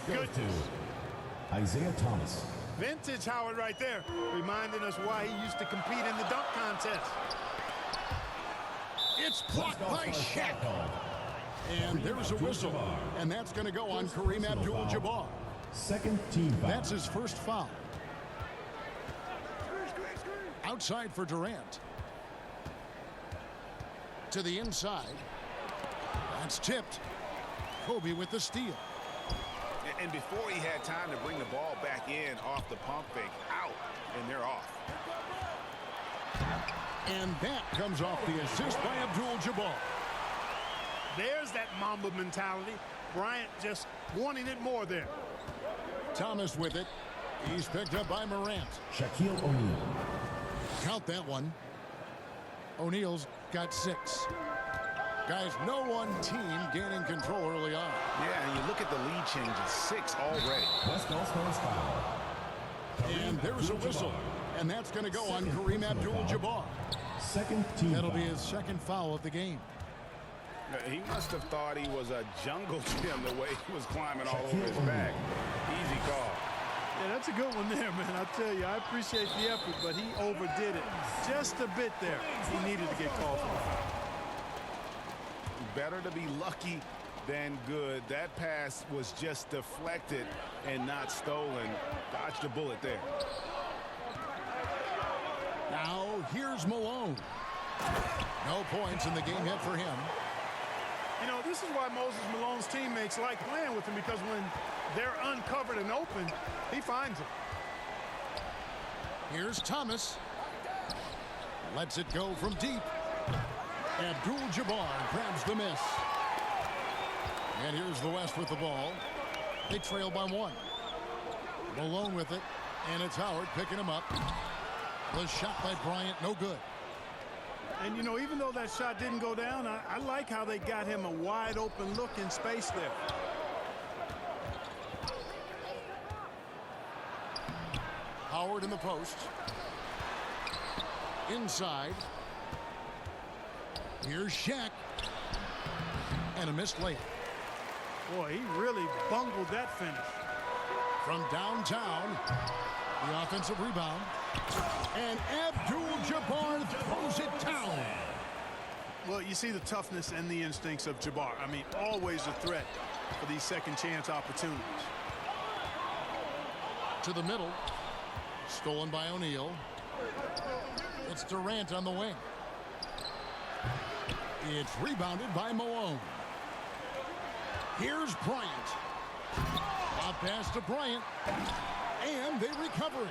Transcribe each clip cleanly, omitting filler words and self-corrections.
goodness. Isaiah Thomas. Vintage Howard right there, reminding us why he used to compete in the dunk contest. It's blocked by Shaq. And there's a whistle. And that's going to go on Kareem Abdul-Jabbar. Second team foul. That's his first foul. Outside for Durant. To the inside. That's tipped. Kobe with the steal. And before he had time to bring the ball back in off the pump fake, out, and they're off. And that comes off the assist by Abdul-Jabbar. There's that Mamba mentality. Bryant just wanting it more there. Thomas with it. He's picked up by Morant. Shaquille O'Neal. Count that one. O'Neal's got 6. Guys, no one team gaining control early on. Yeah, and you look at the lead change. It's 6 already. West All-Stars foul. And there's a whistle. And that's going to go on Kareem Abdul-Jabbar. Second team That'll foul. be his second foul of the game. He must have thought he was a jungle gym the way he was climbing all over his back. Easy call. Yeah, that's a good one there, man. I tell you, I appreciate the effort, but he overdid it just a bit there. He needed to get called for the foul. Better to be lucky than good. That pass was just deflected and not stolen. Dodged a bullet there. Now, here's Malone. No points in the game yet for him. You know, this is why Moses Malone's teammates like playing with him, because when they're uncovered and open, he finds them. Here's Thomas. Lets it go from deep. Abdul-Jabbar grabs the miss. And here's the West with the ball. They trail by 1. Malone with it. And it's Howard picking him up. The shot by Bryant, no good. And, you know, even though that shot didn't go down, I like how they got him a wide open look in space there. Howard in the post. Inside. Here's Shaq. And a missed layup. Boy, he really bungled that finish. From downtown, the offensive rebound. And Abdul-Jabbar throws it down. Well, you see the toughness and the instincts of Jabbar. I mean, always a threat for these second chance opportunities. To the middle. Stolen by O'Neal. It's Durant on the wing. It's rebounded by Malone. Here's Bryant. A pass to Bryant. And they recover it.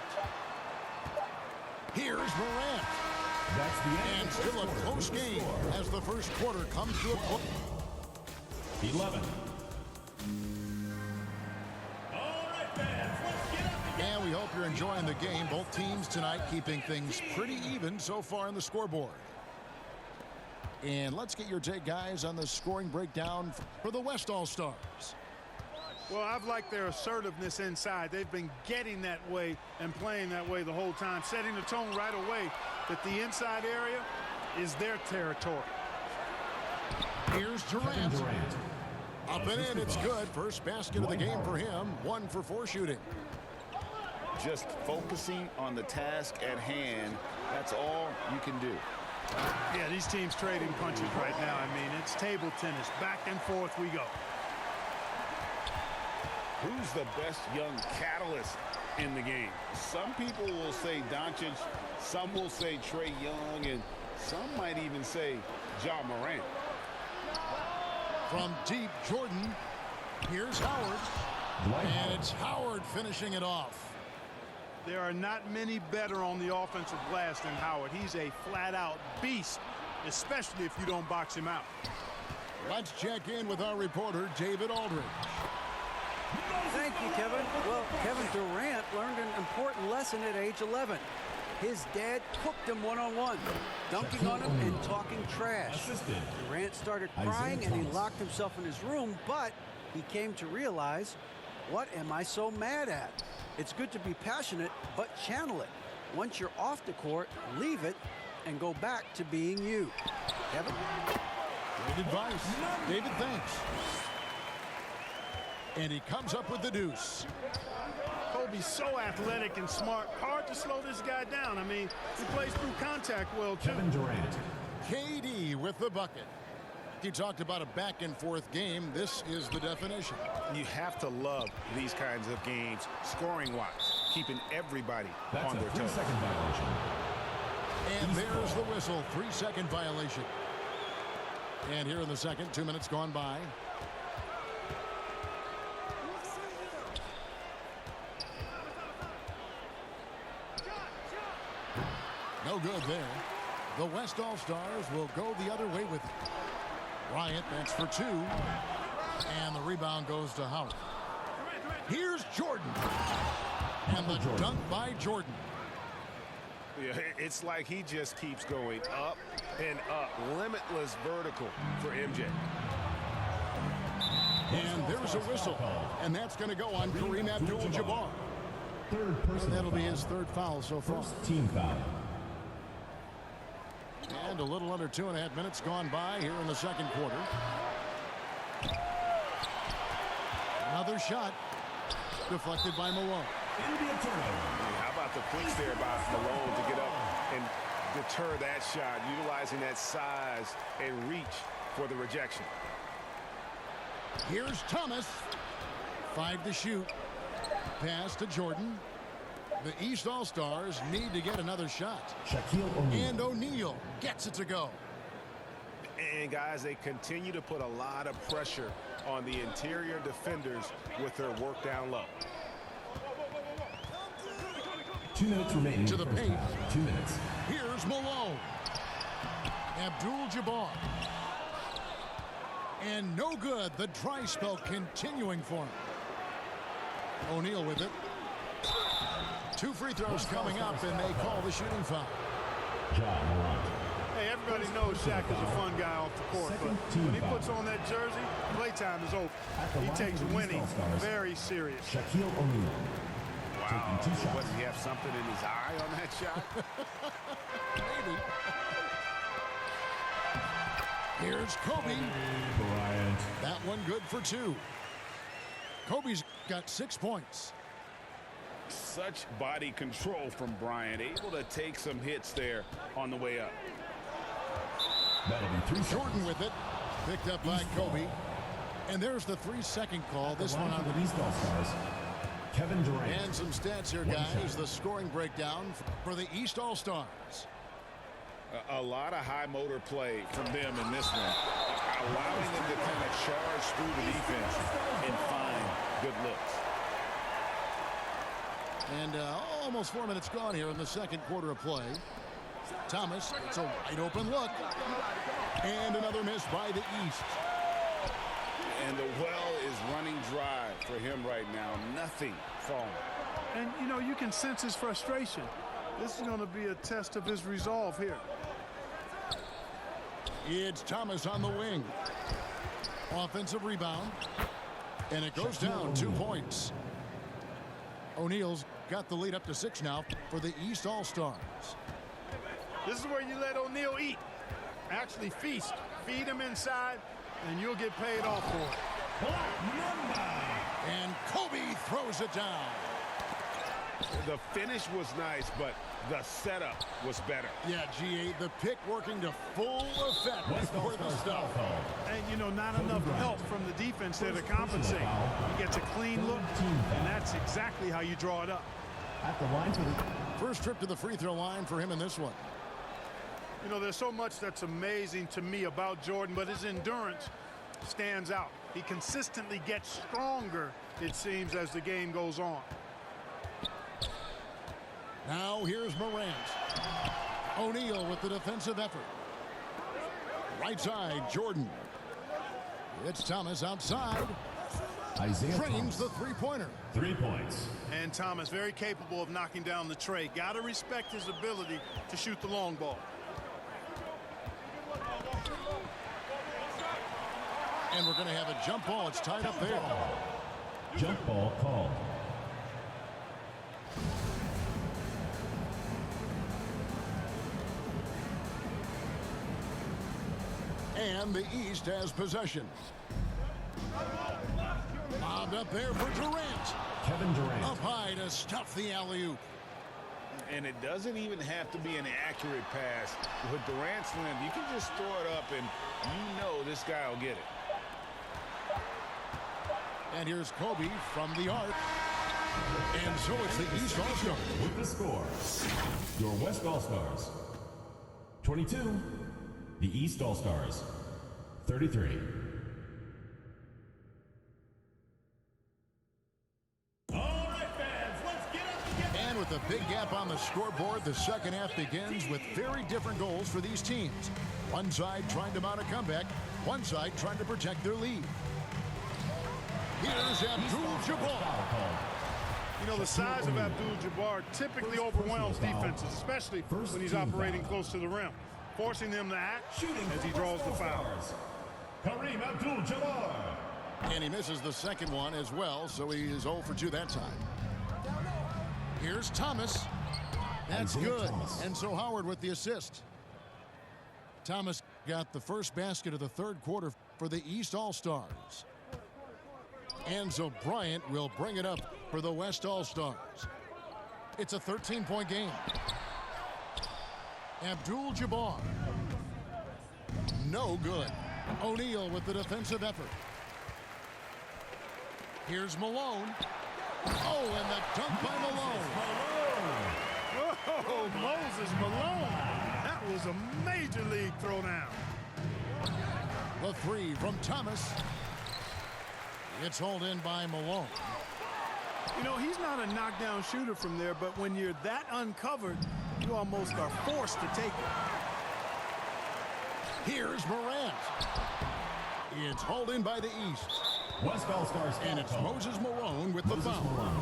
Here's Morant. That's the end. And still a close game as the first quarter comes to a close. 11. And we hope you're enjoying the game. Both teams tonight keeping things pretty even so far on the scoreboard. And let's get your take, guys, on the scoring breakdown for the West All-Stars. Well, I've liked their assertiveness inside. They've been getting that way and playing that way the whole time, setting the tone right away that the inside area is their territory. Here's Durant. Up and in, it's good. First basket of the game for him. 1 for 4 shooting. Just focusing on the task at hand. That's all you can do. Yeah, these teams trading punches right now. I mean, it's table tennis. Back and forth we go. Who's the best young catalyst in the game? Some people will say Doncic, some will say Trae Young, and some might even say Ja Morant. From deep, Jordan. Here's Howard. And it's Howard finishing it off. There are not many better on the offensive glass than Howard. He's a flat-out beast, especially if you don't box him out. Let's check in with our reporter, David Aldridge. Thank you, Kevin. Well, Kevin Durant learned an important lesson at age 11. His dad cooked him one-on-one, dunking on him and talking trash. Durant started crying and he locked himself in his room, but he came to realize, what am I so mad at? It's good to be passionate, but channel it. Once you're off the court, leave it and go back to being you. Kevin? Great advice. David, thanks. And he comes up with the deuce. Kobe's so athletic and smart. Hard to slow this guy down. I mean, he plays through contact well, too. Kevin Durant. KD with the bucket. You talked about a back-and-forth game. This is the definition. You have to love these kinds of games, scoring-wise, keeping everybody That's on a their toes. 3-second violation. And there's the whistle. 3-second violation. And here in the second, 2 minutes gone by. No good there. The West All-Stars will go the other way with it. Bryant, that's for two. And the rebound goes to Howard. Here's Jordan. And the dunk by Jordan. Yeah, it's like he just keeps going up and up. Limitless vertical for MJ. And there's a whistle. And that's going to go on Kareem Abdul-Jabbar. Third personal That'll be foul. his third foul so far. First team foul. And a little under 2.5 minutes gone by here in the second quarter. Another shot deflected by Malone. NBA turnover. How about the quicks there by Malone to get up and deter that shot, utilizing that size and reach for the rejection. Here's Thomas. 5 to shoot. Pass to Jordan. The East All-Stars need to get another shot. Shaquille O'Neal. And O'Neal gets it to go. And guys, they continue to put a lot of pressure on the interior defenders with their work down low. 2 minutes remaining. To the First paint. half. 2 minutes. Here's Malone. Abdul-Jabbar. And no good. The dry spell continuing for him. O'Neal with it. 2 free throws coming up, and they call the shooting foul. John Morant. Hey, everybody knows Shaq is a fun guy off the court, but Second team when he foul. puts on that jersey, playtime is over. At the He line takes for the winning East All-Stars. very serious. Shaquille O'Neal. Wow. Taking 2 shots. What, did he have something in his eye on that shot? Maybe. Here's Kobe. Bryant. That one good for 2. Kobe's got 6 points. Such body control from Bryant, able to take some hits there on the way up. That'll be 3 Jordan seconds. with it. Picked up by Kobe. And there's the 3-second call. This The one line on for the East All-Stars. Kevin Durant. And some stats here, 1 guys. second. The scoring breakdown for the East All-Stars. A lot of high motor play from them in this one, allowing them to kind of charge through the defense and find good looks. And almost 4 minutes gone here in the second quarter of play. Thomas, it's a wide open look. And another miss by the East. And the well is running dry for him right now. Nothing falling. And, you know, you can sense his frustration. This is going to be a test of his resolve here. It's Thomas on the wing. Offensive rebound. And it goes down 2 points. O'Neal's got the lead up to 6 now for the East All-Stars. This is where you let O'Neal eat. Actually feast. Feed him inside, and you'll get paid off for it. And Kobe throws it down. The finish was nice, but the setup was better. Yeah, G8, the pick working to full effect West before the All-Stars stop. foul call. And, you know, not enough help from the defense there to compensate. He gets a clean look, and that's exactly how you draw it up. At the line for the First trip to the free throw line for him in this one. You know, there's so much that's amazing to me about Jordan, but his endurance stands out. He consistently gets stronger, it seems, as the game goes on. Now here's Morant. O'Neal with the defensive effort. Right side, Jordan. It's Thomas outside. Isaiah Trains Thomas. the three-pointer. 3 points. And Thomas, very capable of knocking down the tray. Got to respect his ability to shoot the long ball. And we're going to have a jump ball. It's tied up there. Jump ball called. And the East has possession. Lobbed up there for Durant. Kevin Durant. Up high to stuff the alley-oop. And it doesn't even have to be an accurate pass. With Durant's length, you can just throw it up and you know this guy will get it. And here's Kobe from the arc. And so it's the East All-Stars. With the score, your West All-Stars 22, the East All-Stars 33. And with a big gap on the scoreboard, the second half begins with very different goals for these teams. One side trying to mount a comeback, one side trying to protect their lead. Here's Abdul-Jabbar. You know, the size of Abdul-Jabbar typically overwhelms defenses, especially when he's operating close to the rim, forcing them to act as he draws the foul. Kareem Abdul-Jabbar. And he misses the second one as well, so he is 0 for 2 that time. Here's Thomas. That's good. And so Howard with the assist. Thomas got the first basket of the third quarter for the East All-Stars. And so Bryant will bring it up for the West All-Stars. It's a 13-point game. Abdul-Jabbar. No good. O'Neal with the defensive effort. Here's Malone. Oh, and the dunk by Malone. Whoa, Moses Malone. That was a major league throwdown. The three from Thomas. It's hauled in by Malone. You know, he's not a knockdown shooter from there, but when you're that uncovered, you almost are forced to take it. Here's Morant. It's hauled in by the East. West All-Stars. And it's Moses Malone with the foul.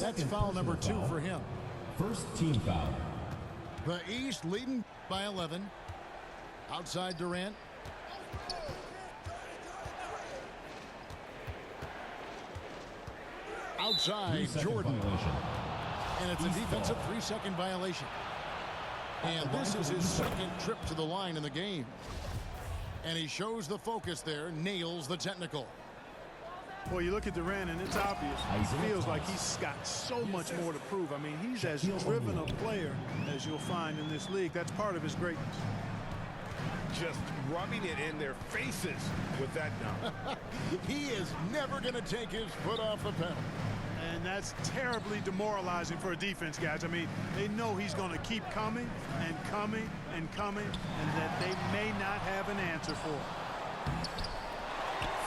That's foul number 2 for him. First team foul. The East leading by 11. Outside Durant. Outside Jordan. And it's a defensive 3-second violation. And this is his second trip to the line in the game. And he shows the focus there, nails the technical. Well, you look at Durant, and it's obvious. He feels like he's got so much more to prove. I mean, he's as driven a player as you'll find in this league. That's part of his greatness. Just rubbing it in their faces with that dunk. He is never going to take his foot off the pedal. And that's terribly demoralizing for a defense, guys. I mean, they know he's going to keep coming and coming and coming, and that they may not have an answer for it.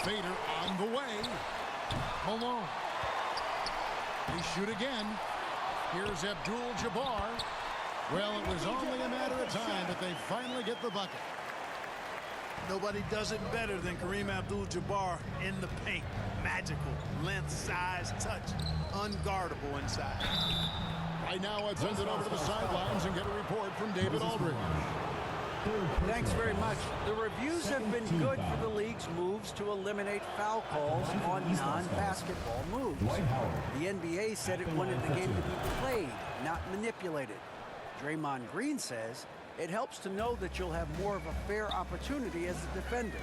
Fader on the way. Malone. They shoot again. Here's Abdul-Jabbar. Well, it was only a matter of time, but they finally get the bucket. Nobody does it better than Kareem Abdul-Jabbar in the paint. Magical, length, size, touch, unguardable inside. Right now, I'd send it over to the sidelines and get a report from David Aldridge. Thanks very much. The reviews have been good for the league's moves to eliminate foul calls on non-basketball moves. The NBA said it wanted the game to be played, not manipulated. Draymond Green says it helps to know that you'll have more of a fair opportunity as a defender.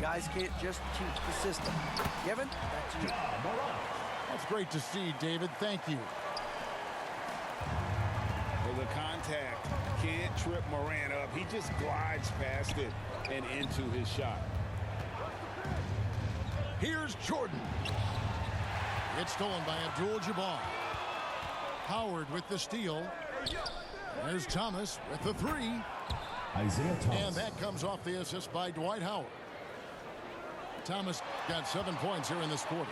Guys can't just teach the system. Kevin, back to you. That's great to see, David. Thank you. Well, the contact can't trip Morant up. He just glides past it and into his shot. Here's Jordan. It's stolen by Abdul-Jabbar. Howard with the steal. There's Thomas with the three. Isaiah Thomas. And that comes off the assist by Dwight Howard. Thomas got 7 points here in this quarter.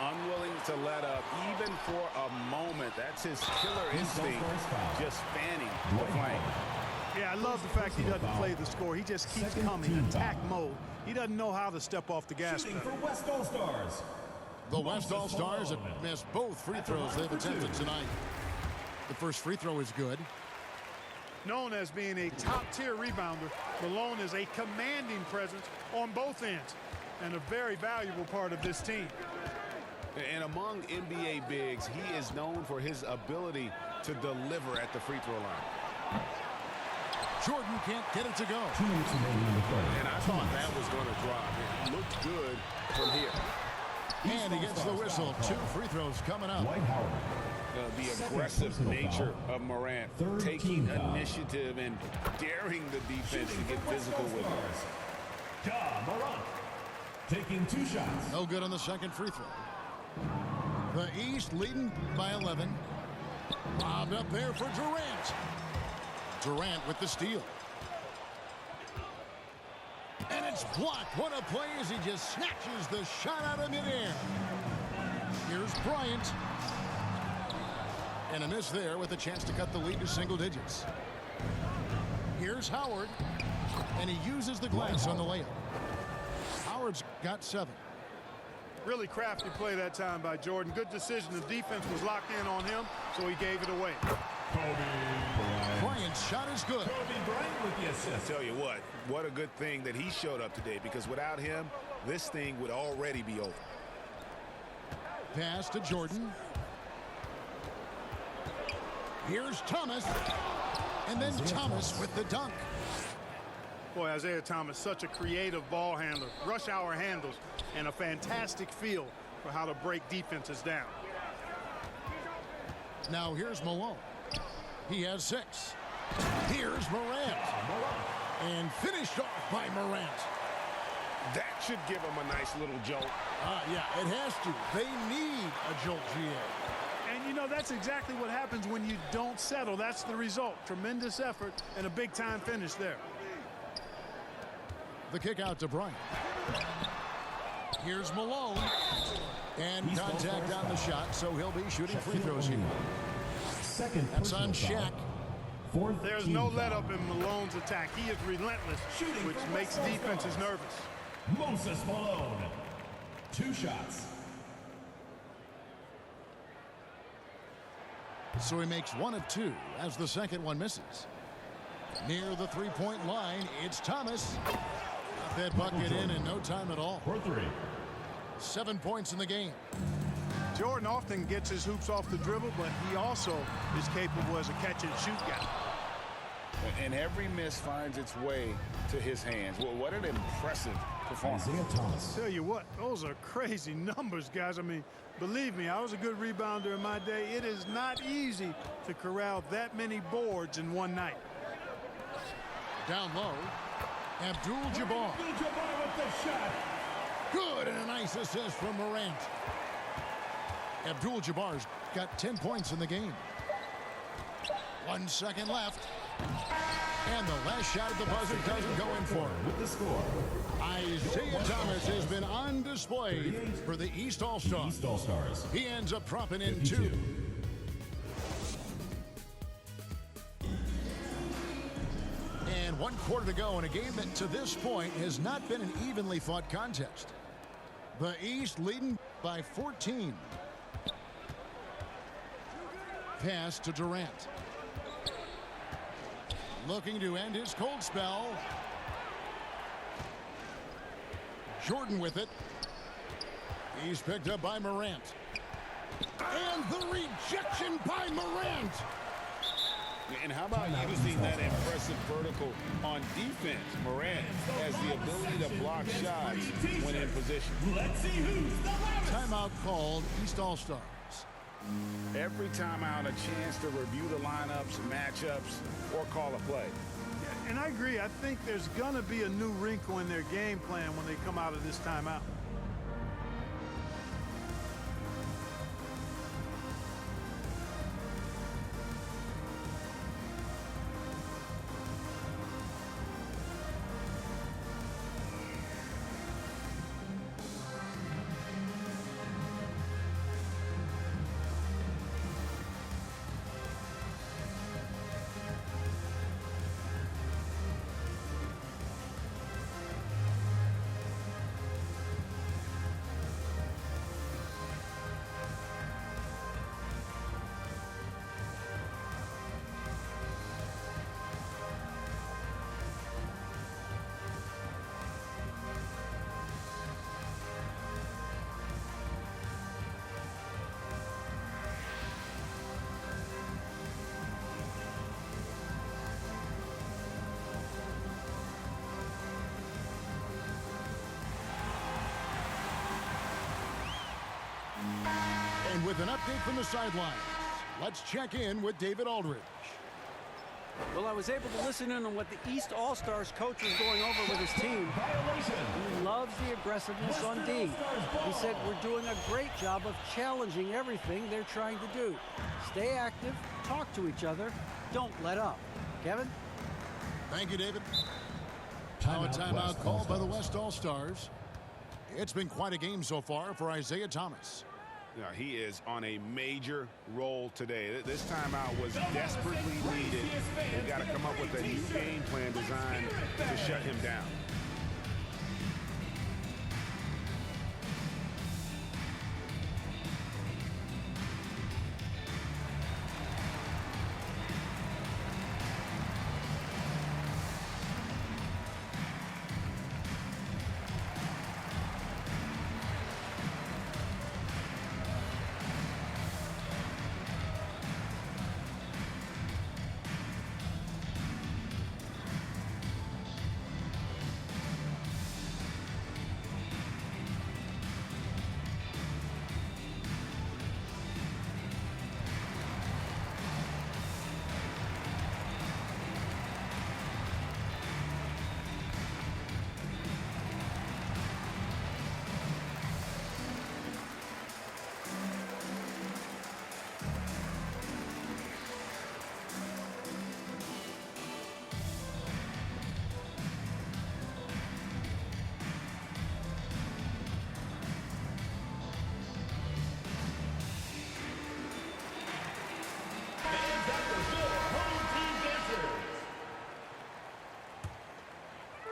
Unwilling to let up even for a moment. That's his killer instinct, just fanning the flank. Yeah, I love the fact he doesn't play the score. He just keeps coming, attack mode. He doesn't know how to step off the gas pedal. For West All-Stars. The West All-Stars have missed both free throws they've attempted tonight. The first free throw is good. Known as being a top-tier rebounder, Malone is a commanding presence on both ends and a very valuable part of this team. And among NBA bigs, he is known for his ability to deliver at the free throw line. Jordan can't get it to go. 2 minutes remaining in the third. And I thought that was going to drop. It looked good from here. And he gets the whistle. 2 free throws coming up. Dwight Howard. The aggressive nature of Morant, Third taking team foul. initiative and daring the defense to get physical with him. Ja Morant taking 2 shots. No good on the second free throw. The East leading by 11. Lobbed up there for Durant. Durant with the steal. And it's blocked. What a play as he just snatches the shot out of midair. Here's Bryant. And a miss there with a chance to cut the lead to single digits. Here's Howard. And he uses the glass on the layup. Howard's got 7. Really crafty play that time by Jordan. Good decision. The defense was locked in on him, so he gave it away. Bryant's shot is good. Kobe Bryant with the assist. I tell you what a good thing that he showed up today, because without him, this thing would already be over. Pass to Jordan. Here's Thomas. And then Thomas with the dunk. Boy, Isaiah Thomas, such a creative ball handler. Rush hour handles and a fantastic feel for how to break defenses down. Now here's Malone. He has 6. Here's Morant. And finished off by Morant. That should give him a nice little jolt. Yeah, it has to. They need a jolt, GA. And, you know, that's exactly what happens when you don't settle. That's the result. Tremendous effort and a big-time finish there. The kick out to Bryant. Here's Malone. And contact on the shot, so he'll be shooting free throws here. Second That's on personal Shaq. foul. There's no let-up in Malone's attack. He is relentless, which makes defenses nervous. Moses Malone. 2 shots. So he makes 1 of 2 as the second one misses. Near the three-point line, it's Thomas. Got that bucket in no time at all. For 3. 7 points in the game. Jordan often gets his hoops off the dribble, but he also is capable as a catch-and-shoot guy. And every miss finds its way to his hands. Well, what an impressive performance. Isaiah Thomas. Tell you what, those are crazy numbers, guys. I mean, believe me, I was a good rebounder in my day. It is not easy to corral that many boards in one night. Down low, Abdul-Jabbar. Abdul-Jabbar with the shot. Good, and a nice assist from Morant. Abdul-Jabbar's got 10 points in the game. 1 second left. And the last shot at the buzzer doesn't go in for him. With the score. Isaiah Thomas has been on display for the East All-Stars. East All-Stars. He ends up dropping in 52. 2. And 1 quarter to go in a game that to this point has not been an evenly fought contest. The East leading by 14. Pass to Durant. Looking to end his cold spell. Jordan with it. He's picked up by Morant. And the rejection by Morant. And how about using that impressive vertical on defense? Morant has the ability to block shots when in position. Let's see who's the loudest. Timeout called, East All-Stars. Every time out, a chance to review the lineups, matchups, or call a play. And I agree. I think there's going to be a new wrinkle in their game plan when they come out of this timeout. with an update from the sidelines. Let's check in with David Aldridge. Well, I was able to listen in on what the East All-Stars coach was going over with his team. He loves the aggressiveness on D. He said we're doing a great job of challenging everything they're trying to do. Stay active, talk to each other, don't let up. Kevin? Thank you, David. Now a timeout called by the West All-Stars. It's been quite a game so far for Isaiah Thomas. Yeah, he is on a major role today. This timeout was desperately needed. They've got to come up with a new game plan designed to shut him down.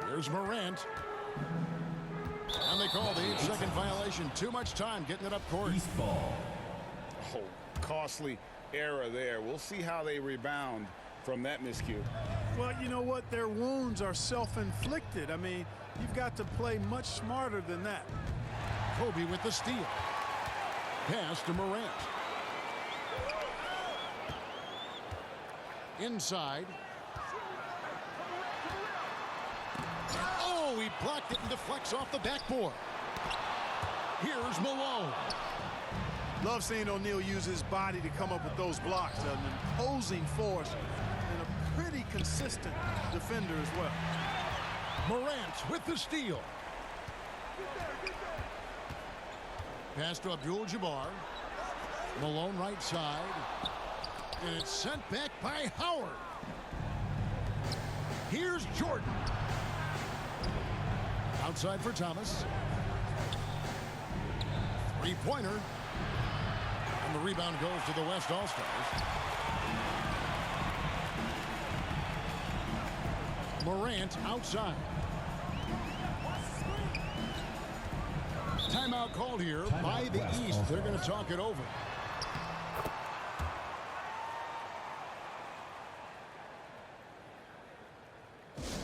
Here's Morant. And they call the 8-second violation. Too much time getting it up court. East ball. Oh, costly error there. We'll see how they rebound from that miscue. Well, you know what? Their wounds are self-inflicted. I mean, you've got to play much smarter than that. Kobe with the steal. Pass to Morant. Inside. Oh, he blocked it and deflects off the backboard. Here's Malone. Love seeing O'Neal use his body to come up with those blocks. An imposing force and a pretty consistent defender as well. Morant with the steal. Pass to Abdul-Jabbar. Malone right side. And it's sent back by Howard. Here's Jordan. Outside for Thomas. Three-pointer. And the rebound goes to the West All-Stars. Morant outside. Timeout called here by the East. They're going to talk it over.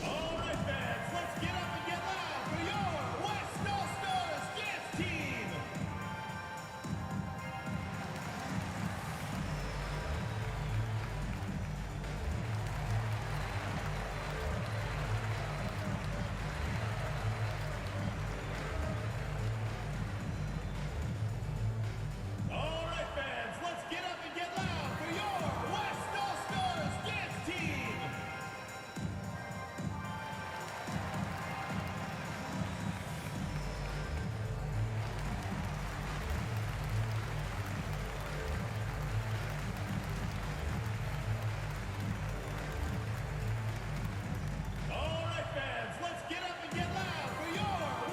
All right, fans, let's get up and get loud for your West All-Stars dance team. All right, fans, let's get up and get loud for your West All-Stars dance team. All right, fans, let's get up and get loud for your West All-Stars dance team.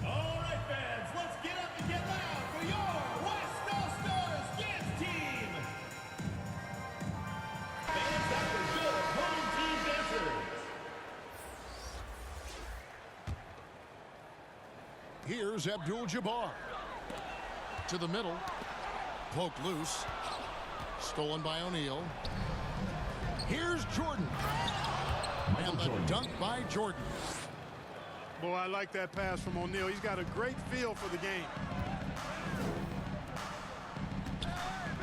All right, fans, let's get up and get loud for your West All-Stars dance team. Fans, that was good home team dancers. Here's Abdul-Jabbar. To the middle. Poked loose. Stolen by O'Neal. Here's Jordan. And the dunk by Jordan. Boy, I like that pass from O'Neal. He's got a great feel for the game.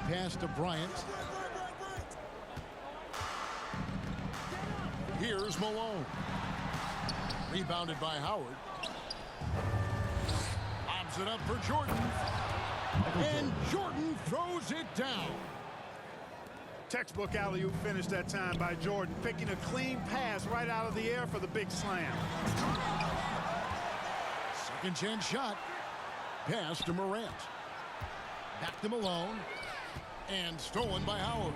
Pass to Bryant. Here's Malone. Rebounded by Howard. Lobs it up for Jordan. And Jordan throws it down. Textbook alley-oop finish that time by Jordan, picking a clean pass right out of the air for the big slam. Second chance shot. Pass to Morant. Back to Malone. And stolen by Howard.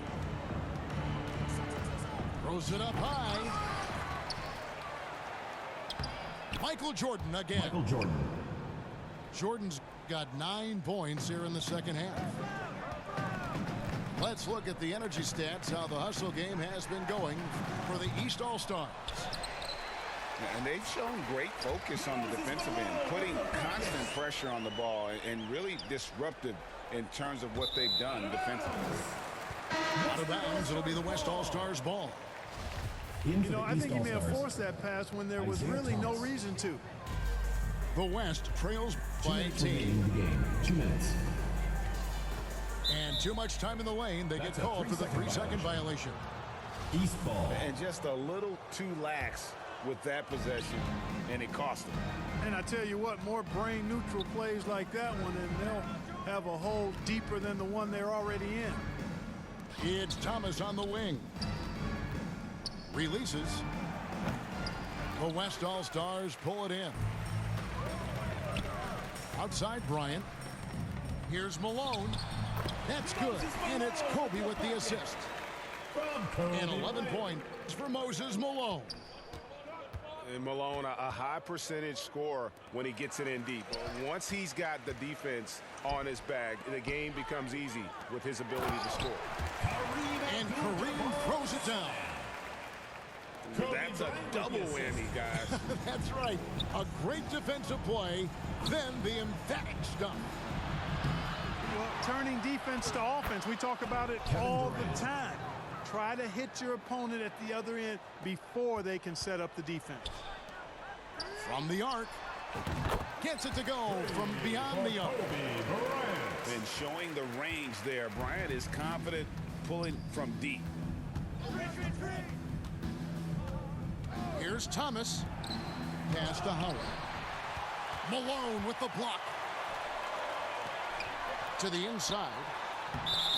Throws it up high. Michael Jordan again. Michael Jordan. Jordan's got 9 points here in the second half. Let's look at the energy stats, how the hustle game has been going for the East All-Stars. And they've shown great focus on the defensive end, putting constant pressure on the ball and really disruptive in terms of what they've done defensively. Out of bounds, it'll be the West All-Stars ball. You know, I think he may have forced that pass when there was really no reason to. The West trails by 18. 2 minutes. And too much time in the lane. They get called for the 3-second violation. East ball. And just a little too lax with that possession, and it cost them. And I tell you what, more brain-neutral plays like that one, and they'll have a hole deeper than the one they're already in. It's Thomas on the wing. Releases. The West All-Stars pull it in. Outside Bryant. Here's Malone. That's good. And it's Kobe with the assist. And 11 points for Moses Malone. And Malone, a high percentage scorer when he gets it in deep. Once he's got the defense on his back, the game becomes easy with his ability to score. And Kareem throws it down. That's a double whammy, guys. That's right. A great defensive play, then the emphatic stuff. Well, turning defense to offense, we talk about it all the time. Try to hit your opponent at the other end before they can set up the defense. From the arc. Gets it to go from beyond the arc. And showing the range there, Bryant is confident pulling from deep. Here's Thomas. Pass to Howard. Malone with the block. To the inside.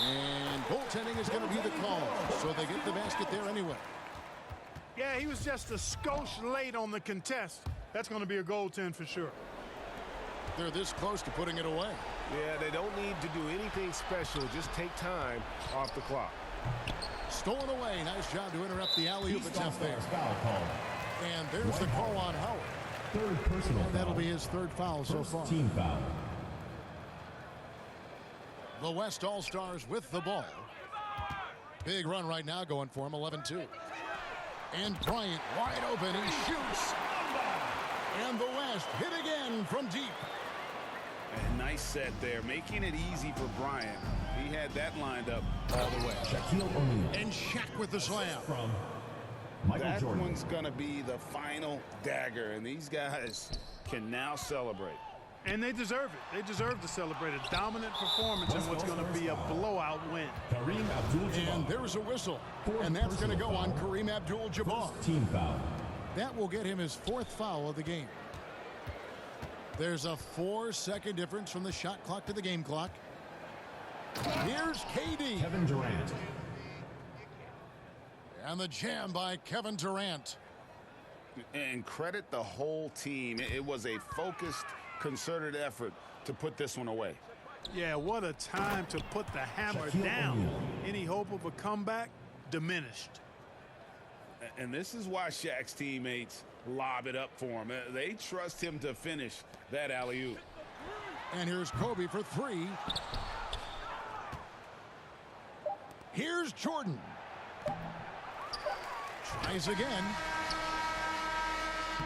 And goaltending is going to be the call. So they get the basket there anyway. Yeah, he was just a skosh late on the contest. That's going to be a goaltend for sure. They're this close to putting it away. Yeah, they don't need to do anything special. Just take time off the clock. Stolen away. Nice job to interrupt the alley-oop attempt there. Foul call. And there's the call on Howard. Third personal foul. That'll be his third foul so far. Team foul. The West All-Stars with the ball. Big run right now going for him, 11-2. And Bryant wide open. He shoots. And the West hit again from deep. A nice set there, making it easy for Bryant. He had that lined up all the way. Shaquille O'Neal. And Shaq with the slam. From Michael That Jordan. one's going to be the final dagger, and these guys can now celebrate. And they deserve it. They deserve to celebrate a dominant performance in what's going to be a blowout win. Kareem Abdul-Jabbar. And there's a whistle. And that's going to go on Kareem Abdul-Jabbar. Team foul. That will get him his fourth foul of the game. There's a 4-second difference from the shot clock to the game clock. Here's KD. Kevin Durant. And the jam by Kevin Durant. And credit the whole team. It was a focused, concerted effort to put this one away. Yeah, what a time to put the hammer Shaquille down. O'Neal. Any hope of a comeback diminished. And this is why Shaq's teammates lob it up for him. They trust him to finish that alley-oop. And here's Kobe for three. Here's Jordan. Tries again.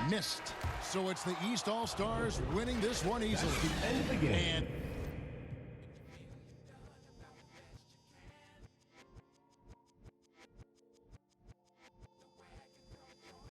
Missed. So it's the East All-Stars winning this one easily. End of the game. And